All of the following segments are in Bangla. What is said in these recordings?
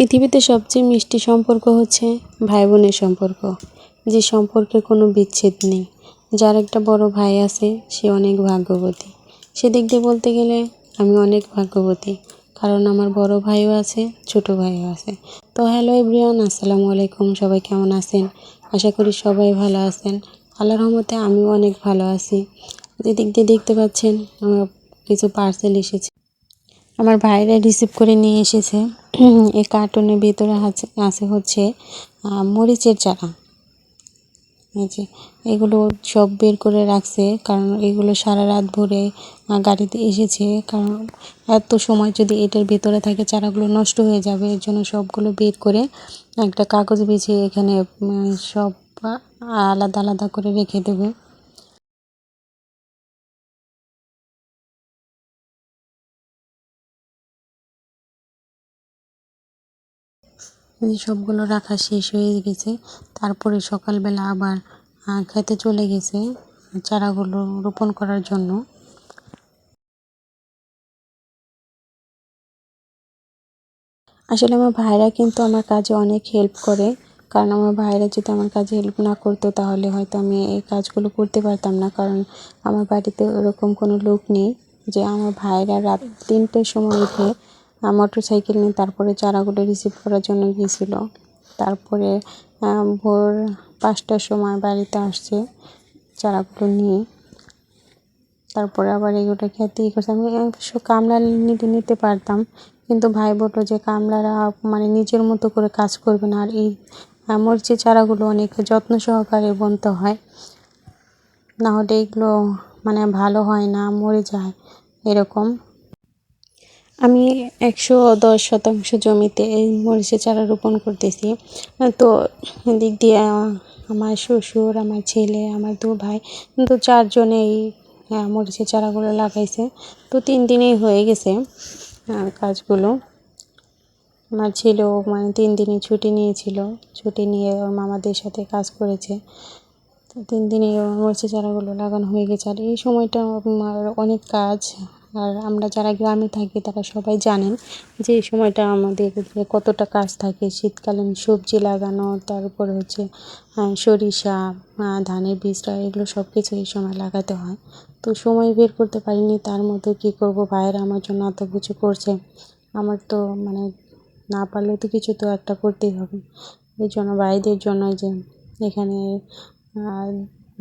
পৃথিবীতে সবচেয়ে মিষ্টি সম্পর্ক হচ্ছে ভাই বোনের সম্পর্ক, যে সম্পর্কের কোনো বিচ্ছেদ নেই। যার একটা বড় ভাই আছে সে অনেক ভাগ্যবতী। সেদিক দিয়ে বলতে গেলে আমি অনেক ভাগ্যবতী, কারণ আমার বড় ভাইও আছে, ছোট ভাইও আছে। তো হ্যালো এভরিওয়ান, আসসালামু আলাইকুম। সবাই কেমন আছেন? আশা করি সবাই ভালো আছেন। আল্লাহর রহমতে আমিও অনেক ভালো আছি। যেদিক দিয়ে দেখতে পাচ্ছেন আমার কিছু পার্সেল এসেছে, আমার ভাইরা রিসিভ করে নিয়ে এসেছে। এই কার্টুনের ভিতরে আছে হচ্ছে মরিচের চারা। এই যে এগুলো সব বের করে রাখছে, কারণ এগুলো সারা রাত ভরে গাড়িতে এসেছে। কারণ এত সময় যদি এটার ভিতরে থাকে চারাগুলো নষ্ট হয়ে যাবে, এর জন্য সবগুলো বের করে একটা কাগজ বিছিয়ে এখানে সব আলাদা আলাদা করে রেখে দেবে। সবগুলো রাখা শেষ হয়ে গেছে। তারপরে সকালবেলা আবার খেতে চলে গেছে চারাগুলো রোপণ করার জন্য। আসলে আমার ভাইরা কিন্তু আমার কাজে অনেক হেল্প করে, কারণ আমার ভাইরা যদি আমার কাজে হেল্প না করতো তাহলে হয়তো আমি এই কাজগুলো করতে পারতাম না। কারণ আমার বাড়িতে ওরকম কোনো লোক নেই যে আমার ভাইরা রাত 3টের সময় উঠে মোটর সাইকেল নিয়ে তারপরে চারাগুলো রিসিভ করার জন্য গিয়েছিল। তারপরে ভোর 5টার সময় বাড়িতে আসছে চারাগুলো নিয়ে। তারপরে আবার এগুলো খেতে করছে। আমি কামলা নিতে পারতাম, কিন্তু ভাই বললো যে কামলারা মানে নিজের মতো করে কাজ করবে না, আর এই মরিচের চারাগুলো অনেক যত্ন সহকারে বুনতে হয়, না হলে এগুলো মানে ভালো হয় না, মরে যায় এরকম। আমি 110% জমিতে এই মরিচের চারা রোপণ করতেছি। তো দিক দিয়ে আমার শ্বশুর, আমার ছেলে, আমার 2 ভাই, কিন্তু 4 জনেই মরিচের চারাগুলো লাগাইছে। তো 3 দিনেই হয়ে গেছে কাজগুলো। আমার ছেলেও মানে 3 দিনই ছুটি নিয়েছিল, ছুটি নিয়ে ওর মামাদের সাথে কাজ করেছে। তো 3 দিনে মরিচের চারাগুলো লাগানো হয়ে গেছে। আর এই সময়টা অনেক কাজ, আর আমরা যারা গ্রামে থাকি তারা সবাই জানেন যে এই সময়টা আমাদের কতটা কাজ থাকে। শীতকালীন সবজি লাগানো, তারপরে হচ্ছে সরিষা, ধানের বীজটা, এগুলো সব কিছু এই সময় লাগাতে হয়। তো সময় বের করতে পারিনি, তার মধ্যে কী করব, ভাইয়েরা আমার জন্য এত কিছু করছে, আমার তো মানে না পারলেও তো কিছু তো একটা করতেই হবে। এই জন্য ভাইদের জন্য যে এখানে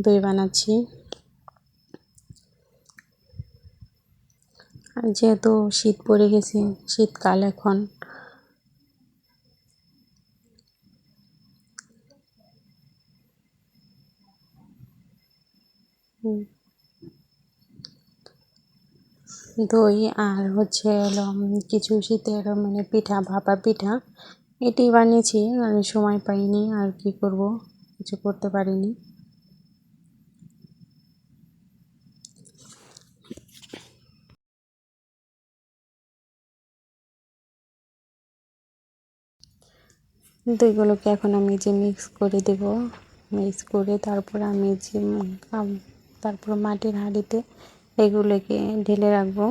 দই বানাচ্ছি। আর যেহেতু শীত পড়ে গেছে, শীতকাল এখন, দই আর হচ্ছে হলো কিছু শীতের মানে পিঠা, ভাপা পিঠা, এটি বানিয়েছি। আর সময় পাইনি, আর কি করব, কিছু করতে পারিনি। দইগুলোকে এখন আমি যে মিক্স করে দেব, মিক্স করে তারপর আমি যে তারপর মাটির হাঁড়িতে এগুলোকে ঢেলে রাখবো।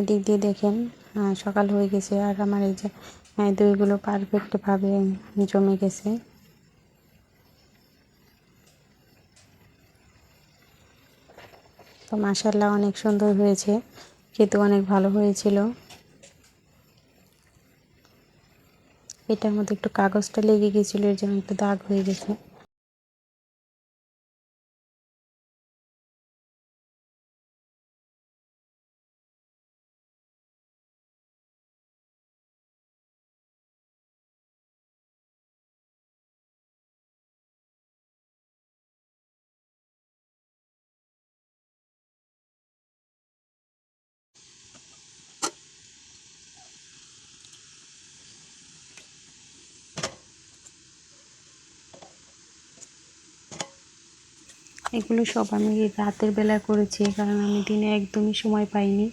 এদিক দিয়ে দেখেন সকাল হয়ে গেছে, আর আমার এই যে দইগুলো পারফেক্টভাবে জমে গেছে। তো মাশাআল্লাহ অনেক সুন্দর হয়েছে, খেতে অনেক ভালো হয়েছিল। এটার মধ্যে একটু কাগজটা লেগে গেছিলো, এর জন্য একটু দাগ হয়ে গেছে। এগুলো সব আমি রাতের বেলা করেছি, কারণ আমি দিনে একদমই সময় পাইনি।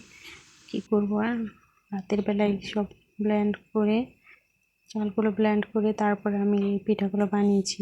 কি করবো আর, রাতের বেলায় সব ব্লেন্ড করে, চালগুলো ব্লেন্ড করে তারপরে আমি এই পিঠাগুলো বানিয়েছি।